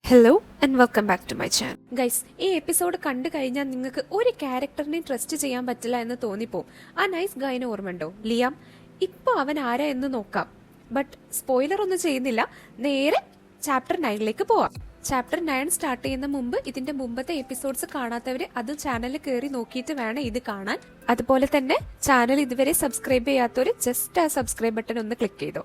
Hello and welcome back to my channel. Guys, ഈ episode കണ്ടു കഴിഞ്ഞാൽ നിങ്ങൾക്ക് ഒരു ക്യാരക്ടറിനെയും ട്രസ്റ്റ് ചെയ്യാൻ പറ്റില്ല എന്ന് തോന്നിപ്പോവും. ആ നൈസ് ഗായിനെ ഓർമ്മയുണ്ടോ? ലിയാം. ഇപ്പോൾ അവൻ ആരാ എന്ന് നോക്കാം. ബട്ട് സ്പോയിലർ ഒന്നും ചെയ്യുന്നില്ല, നേരെ ചാപ്റ്റർ 9ലേക്ക് പോവാം. ചാപ്റ്റർ 9 സ്റ്റാർട്ട് ചെയ്യുന്ന മുമ്പ് ഇതിന്റെ മുമ്പത്തെ എപ്പിസോഡ്സ് കാണാത്തവര് അത് ചാനലിൽ കയറി നോക്കിയിട്ട് വേണം ഇത് കാണാൻ. അതുപോലെ തന്നെ ചാനൽ ഇതുവരെ സബ്സ്ക്രൈബ് ചെയ്യാത്തവര് ജസ്റ്റ് ആ സബ്സ്ക്രൈബ് ബട്ടൺ ഒന്ന് ക്ലിക്ക് ചെയ്തോ.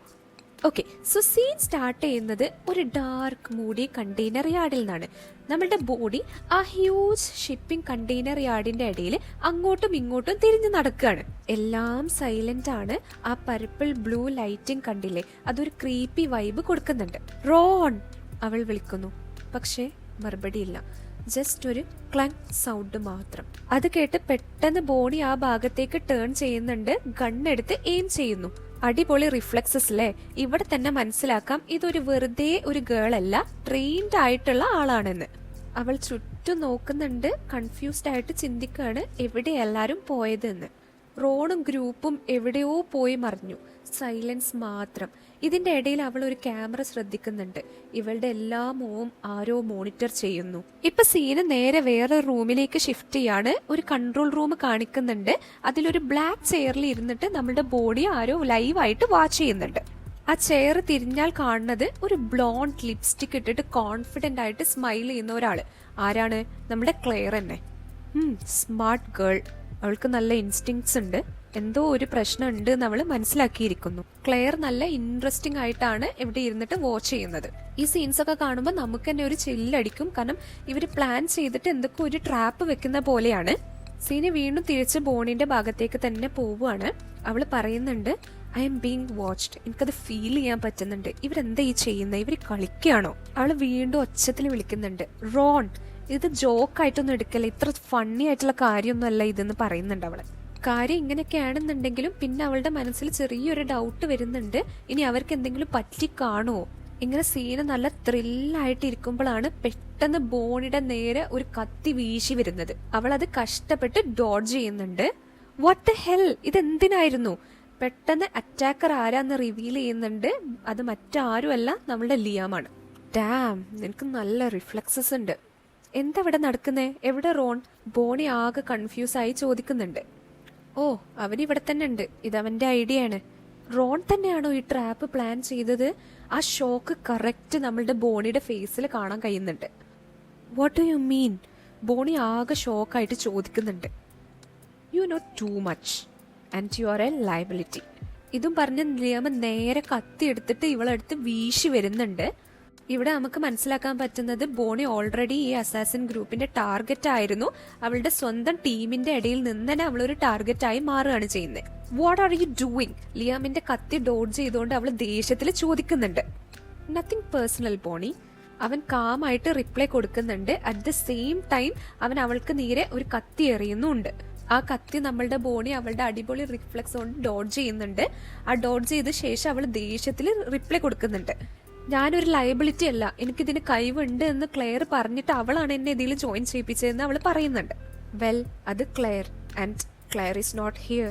ഓക്കെ, സോ സീൻ സ്റ്റാർട്ട് ചെയ്യുന്നത് ഒരു ഡാർക്ക് മൂടി കണ്ടെയ്നർ യാർഡിൽ നിന്നാണ്. നമ്മളുടെ ബോഡി ആ ഹ്യൂജ് ഷിപ്പിംഗ് കണ്ടെയ്നർ യാർഡിന്റെ ഇടയിൽ അങ്ങോട്ടും ഇങ്ങോട്ടും തിരിഞ്ഞു നടക്കുകയാണ്. എല്ലാം സൈലന്റ് ആണ്. ആ പർപ്പിൾ ബ്ലൂ ലൈറ്റിംഗ് കണ്ടില്ലേ, അതൊരു ക്രീപ്പി വൈബ് കൊടുക്കുന്നുണ്ട്. റോൺ അവൾ വിളിക്കുന്നു, പക്ഷേ മറുപടിയില്ല. ജസ്റ്റ് ഒരു ക്ലങ് സൗണ്ട് മാത്രം. അത് കേട്ട് പെട്ടെന്ന് ബോണി ആ ഭാഗത്തേക്ക് ടേൺ ചെയ്യുന്നുണ്ട്, ഗണ്ണെടുത്ത് എയിം ചെയ്യുന്നു. അടിപൊളി റിഫ്ലെക്സസ് അല്ലേ? ഇവിടെ തന്നെ മനസ്സിലാക്കാം ഇതൊരു വെറുതെ ഒരു ഗേൾ അല്ല, ട്രെയിൻഡ് ആയിട്ടുള്ള ആളാണെന്ന്. അവൾ ചുറ്റും നോക്കുന്നുണ്ട്, കൺഫ്യൂസ്ഡ് ആയിട്ട് ചിന്തിക്കുകയാണ് എവിടെ എല്ലാരും പോയതെന്ന്. റോണും ഗ്രൂപ്പും എവിടെയോ പോയി മറിഞ്ഞു. സൈലൻസ് മാത്രം. ഇതിന്റെ ഇടയിൽ അവൾ ഒരു ക്യാമറ ശ്രദ്ധിക്കുന്നുണ്ട്. ഇവളുടെ എല്ലാ മൂവും ആരോ മോണിറ്റർ ചെയ്യുന്നു. ഇപ്പൊ സീന് നേരെ വേറെ റൂമിലേക്ക് ഷിഫ്റ്റ് ചെയ്യാണ്. ഒരു കൺട്രോൾ റൂം കാണിക്കുന്നുണ്ട്. അതിലൊരു ബ്ലാക്ക് ചെയറിൽ ഇരുന്നിട്ട് നമ്മളുടെ ബോഡി ആരോ ലൈവായിട്ട് വാച്ച് ചെയ്യുന്നുണ്ട്. ആ ചെയർ തിരിഞ്ഞാൽ കാണുന്നത് ഒരു ബ്ലോണ്ട് ലിപ്സ്റ്റിക് ഇട്ടിട്ട് കോൺഫിഡന്റ് ആയിട്ട് സ്മൈൽ ചെയ്യുന്ന ഒരാള്. ആരാണ്? നമ്മുടെ ക്ലെയർ തന്നെ. Smart girl. അവൾക്ക് നല്ല ഇൻസ്റ്റിങ്സ് ഉണ്ട്. എന്തോ ഒരു പ്രശ്നം ഉണ്ട് എന്ന് അവള് മനസ്സിലാക്കിയിരിക്കുന്നു. ക്ലെയർ നല്ല ഇൻട്രസ്റ്റിംഗ് ആയിട്ടാണ് ഇവിടെ ഇരുന്നിട്ട് വാച്ച് ചെയ്യുന്നത്. ഈ സീൻസ് ഒക്കെ കാണുമ്പോൾ നമുക്ക് തന്നെ ഒരു ചില്ലടിക്കും. കാരണം ഇവര് പ്ലാൻ ചെയ്തിട്ട് എന്തൊക്കെ ഒരു ട്രാപ്പ് വെക്കുന്ന പോലെയാണ്. സീന് വീണ്ടും തിരിച്ച് ബോണിന്റെ ഭാഗത്തേക്ക് തന്നെ പോവുകയാണ്. അവള് പറയുന്നുണ്ട്, ഐ എം ബീങ് വാച്ച്ഡ്. എനിക്കത് ഫീൽ ചെയ്യാൻ പറ്റുന്നുണ്ട്. ഇവരെന്താ ഈ ചെയ്യുന്നത്? ഇവര് കളിക്കുകയാണോ? അവള് വീണ്ടും ഒച്ചത്തിൽ വിളിക്കുന്നുണ്ട്, റോൺ ഇത് ജോക്കായിട്ടൊന്നും എടുക്കല്ല, ഇത്ര ഫണ്ണി ആയിട്ടുള്ള കാര്യമൊന്നുമല്ല ഇതെന്ന് പറയുന്നുണ്ട് അവള്. കാര്യം ഇങ്ങനെയൊക്കെയാണെന്നുണ്ടെങ്കിലും പിന്നെ അവളുടെ മനസ്സിൽ ചെറിയൊരു ഡൗട്ട് വരുന്നുണ്ട്, ഇനി അവർക്ക് എന്തെങ്കിലും പറ്റി കാണുമോ? ഇങ്ങനെ സീന് നല്ല ത്രില്ലായിട്ട് ഇരിക്കുമ്പോഴാണ് പെട്ടെന്ന് ബോണിയുടെ നേരെ ഒരു കത്തി വീശി വരുന്നത്. അവൾ അത് കഷ്ടപ്പെട്ട് ഡോഡ്ജ് ചെയ്യുന്നുണ്ട്. വാട്ട് ദ ഹെൽ, ഇതെന്തിനായിരുന്നു? പെട്ടെന്ന് അറ്റാക്കർ ആരാന്ന് റിവീൽ ചെയ്യുന്നുണ്ട്. അത് മറ്റാരുമല്ല, നമ്മളുടെ ലിയാമാണ്. ഡാം, നിനക്ക് നല്ല റിഫ്ലെക്സസ് ഉണ്ട്. എന്താ ഇവിടെ നടക്കുന്നേ? എവിടെ റോൺ? ബോണി ആകെ കൺഫ്യൂസ് ആയി ചോദിക്കുന്നുണ്ട്. ഓ, അവനിവിടെ തന്നെ ഉണ്ട്. ഇതവന്റെ ഐഡിയ ആണ്. റോൺ തന്നെയാണോ ഈ ട്രാപ്പ് പ്ലാൻ ചെയ്തത്? ആ ഷോക്ക് കറക്റ്റ് നമ്മളുടെ ബോണിയുടെ ഫേസിൽ കാണാൻ കഴിയുന്നുണ്ട്. What do you mean? Bonnie ആകെ ഷോക്കായിട്ട് ചോദിക്കുന്നുണ്ട്. You know too much and you are a liability. ഇതും പറഞ്ഞ് ലിയാമ നേരെ കത്തി എടുത്തിട്ട് ഇവളെടുത്ത് വീശി വരുന്നുണ്ട്. ഇവിടെ നമുക്ക് മനസ്സിലാക്കാൻ പറ്റുന്നത് ബോണി ഓൾറെഡി ഈ അസാസിൻ ഗ്രൂപ്പിന്റെ ടാർഗറ്റ് ആയിരുന്നു. അവളുടെ സ്വന്തം ടീമിന്റെ ഇടയിൽ നിന്ന് തന്നെ അവളൊരു ടാർഗറ്റ് ആയി മാറുകയാണ് ചെയ്യുന്നത്. What are you doing? ലിയാമിന്റെ കത്തി ഡോഡ്ജ് ചെയ്തുകൊണ്ട് അവൾ ദേഷ്യത്തിൽ ചോദിക്കുന്നുണ്ട്. Nothing personal Bonnie. അവൻ കാമായിട്ട് റിപ്ലൈ കൊടുക്കുന്നുണ്ട്. അറ്റ് ദ സെയിം ടൈം അവൻ അവൾക്ക് നേരെ ഒരു കത്തി എറിയുന്നുണ്ട്. ആ കത്തി നമ്മളുടെ ബോണി അവളുടെ അടിപൊളി റിഫ്ലെക്സ് കൊണ്ട് ഡോഡ്ജ് ചെയ്യുന്നുണ്ട്. ആ ഡോഡ്ജ് ചെയ്ത ശേഷം അവൾ ദേഷ്യത്തിൽ റിപ്ലൈ കൊടുക്കുന്നുണ്ട്. ഞാനൊരു ലയബിലിറ്റി അല്ല, എനിക്കിതിന് കഴിവുണ്ട് എന്ന് ക്ലെയർ പറഞ്ഞിട്ട് അവളാണ് എന്നെ ഇതിൽ ജോയിൻ ചെയ്യിപ്പിച്ചതെന്ന് അവൾ പറയുന്നുണ്ട്. വെൽ, അത് Claire and Claire is not here.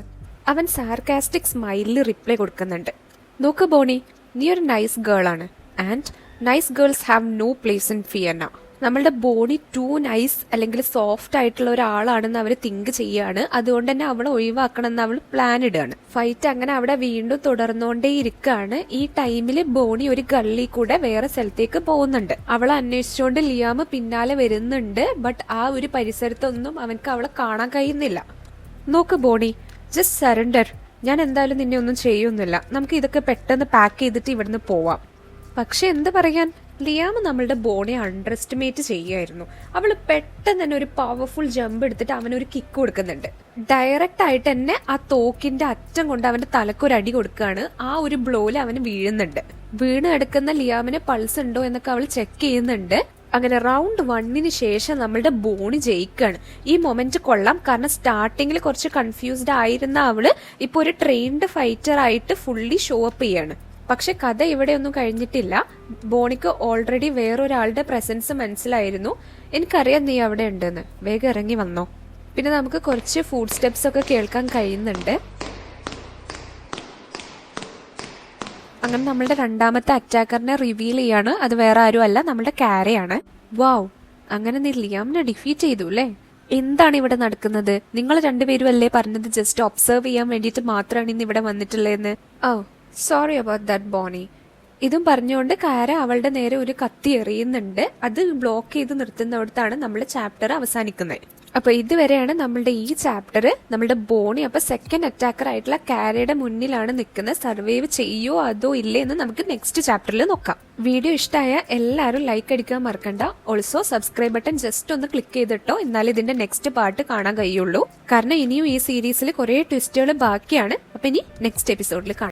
അവൻ സാർക്കാസ്റ്റിക് സ്മൈലിൽ റിപ്ലൈ കൊടുക്കുന്നുണ്ട്. നോക്ക് ബോണി, നീ ഒരു നൈസ് ഗേൾ ആണ് and nice girls have no place in ഫിയർന. നമ്മളുടെ ബോണി ടു നൈസ് അല്ലെങ്കിൽ സോഫ്റ്റ് ആയിട്ടുള്ള ഒരാളാണെന്ന് അവർ തിങ്ക് ചെയ്യാണ്. അതുകൊണ്ട് തന്നെ അവളെ ഒഴിവാക്കണം എന്ന് അവൾ പ്ലാൻ ഇടുകയാണ്. ഫൈറ്റ് അങ്ങനെ അവിടെ വീണ്ടും തുടർന്നുകൊണ്ടേ ഇരിക്കുകയാണ്. ഈ ടൈമിൽ ബോണി ഒരു ഗള്ളി കൂടെ വേറെ സ്ഥലത്തേക്ക് പോകുന്നുണ്ട്. അവളെ അന്വേഷിച്ചുകൊണ്ട് ലിയാമ് പിന്നാലെ വരുന്നുണ്ട്. ബട്ട് ആ ഒരു പരിസരത്തൊന്നും അവൻക്ക് അവളെ കാണാൻ കഴിയുന്നില്ല. നോക്ക് ബോണി, ജസ്റ്റ് സറണ്ടർ. ഞാൻ എന്തായാലും നിന്നെ ഒന്നും ചെയ്യൊന്നുമില്ല. നമുക്ക് ഇതൊക്കെ പെട്ടെന്ന് പാക്ക് ചെയ്തിട്ട് ഇവിടുന്ന് പോവാം. പക്ഷെ എന്ത് പറയാൻ, ലിയാമ് നമ്മളുടെ ബോണിയെ അണ്ടർ എസ്റ്റിമേറ്റ് ചെയ്യുമായിരുന്നു. അവള് പെട്ടെന്ന് തന്നെ ഒരു പവർഫുൾ ജമ്പ് എടുത്തിട്ട് അവനൊരു കിക്ക് കൊടുക്കുന്നുണ്ട്. ഡയറക്റ്റ് ആയിട്ട് തന്നെ ആ തോക്കിന്റെ അറ്റം കൊണ്ട് അവന്റെ തലക്കൊരു അടി കൊടുക്കുകയാണ്. ആ ഒരു ബ്ലോയിൽ അവന് വീഴുന്നുണ്ട്. വീണ് കിടക്കുന്ന ലിയാമിന് പൾസ് ഉണ്ടോ എന്നൊക്കെ അവൾ ചെക്ക് ചെയ്യുന്നുണ്ട്. അങ്ങനെ റൗണ്ട് 1 ശേഷം നമ്മളുടെ ബോണി ജയിക്കുകയാണ്. ഈ മൊമെന്റ് കൊള്ളാം. കാരണം സ്റ്റാർട്ടിങ്ങിൽ കുറച്ച് കൺഫ്യൂസ്ഡ് ആയിരുന്ന അവള് ഇപ്പൊ ഒരു ട്രെയിൻഡ് ഫൈറ്റർ ആയിട്ട് ഫുള്ളി ഷോ അപ്പ് ചെയ്യാണ്. പക്ഷെ കഥ ഇവിടെ ഒന്നും കഴിഞ്ഞിട്ടില്ല. ബോണിക്ക് ഓൾറെഡി വേറൊരാളുടെ പ്രസൻസ് മനസ്സിലായിരുന്നു. എനിക്കറിയാം നീ അവിടെ ഉണ്ടെന്ന്, വേഗം ഇറങ്ങി വന്നോ. പിന്നെ നമുക്ക് കുറച്ച് ഫുഡ് സ്റ്റെപ്സ് ഒക്കെ കേൾക്കാൻ കഴിയുന്നുണ്ട്. അങ്ങനെ നമ്മളുടെ രണ്ടാമത്തെ അറ്റാക്കറിനെ റിവീൽ ചെയ്യാണ്. അത് വേറെ ആരും അല്ല, നമ്മുടെ കാരയാണ്. വാവ്, അങ്ങനെ നീ ലിയാമിനെ ഡിഫീറ്റ് ചെയ്തു അല്ലേ? എന്താണ് ഇവിടെ നടക്കുന്നത്? നിങ്ങൾ രണ്ടുപേരും അല്ലേ പറഞ്ഞത് ജസ്റ്റ് ഒബ്സർവ് ചെയ്യാൻ വേണ്ടിയിട്ട് മാത്രമാണ് ഇന്ന് ഇവിടെ വന്നിട്ടുള്ളതെന്ന്? ഓ സോറി അബൌട്ട് ദാറ്റ് ബോണി. ഇതും പറഞ്ഞുകൊണ്ട് കാര അവളുടെ നേരെ ഒരു കത്തി എറിയുന്നുണ്ട്. അത് ബ്ലോക്ക് ചെയ്ത് നിർത്തുന്നിടത്താണ് നമ്മുടെ ചാപ്റ്റർ അവസാനിക്കുന്നത്. അപ്പൊ ഇതുവരെയാണ് നമ്മളുടെ ഈ ചാപ്റ്റർ. നമ്മളുടെ ബോണി അപ്പൊ സെക്കൻഡ് അറ്റാക്കർ ആയിട്ടുള്ള കാരയുടെ മുന്നിലാണ് നിൽക്കുന്നത്. സർവൈവ് ചെയ്യോ അതോ ഇല്ലേ എന്ന് നമുക്ക് നെക്സ്റ്റ് ചാപ്റ്ററിൽ നോക്കാം. വീഡിയോ ഇഷ്ടമായ എല്ലാവരും ലൈക്ക് അടിക്കാൻ മറക്കണ്ട. ഓൾസോ സബ്സ്ക്രൈബ് ബട്ടൺ ജസ്റ്റ് ഒന്ന് ക്ലിക്ക് ചെയ്തിട്ടോ, എന്നാലും ഇതിന്റെ നെക്സ്റ്റ് പാർട്ട് കാണാൻ കഴിയുള്ളൂ. കാരണം ഇനിയും ഈ സീരീസിൽ കുറെ ട്വിസ്റ്റുകൾ ബാക്കിയാണ്. അപ്പൊ ഇനി നെക്സ്റ്റ് എപ്പിസോഡിൽ കാണാം.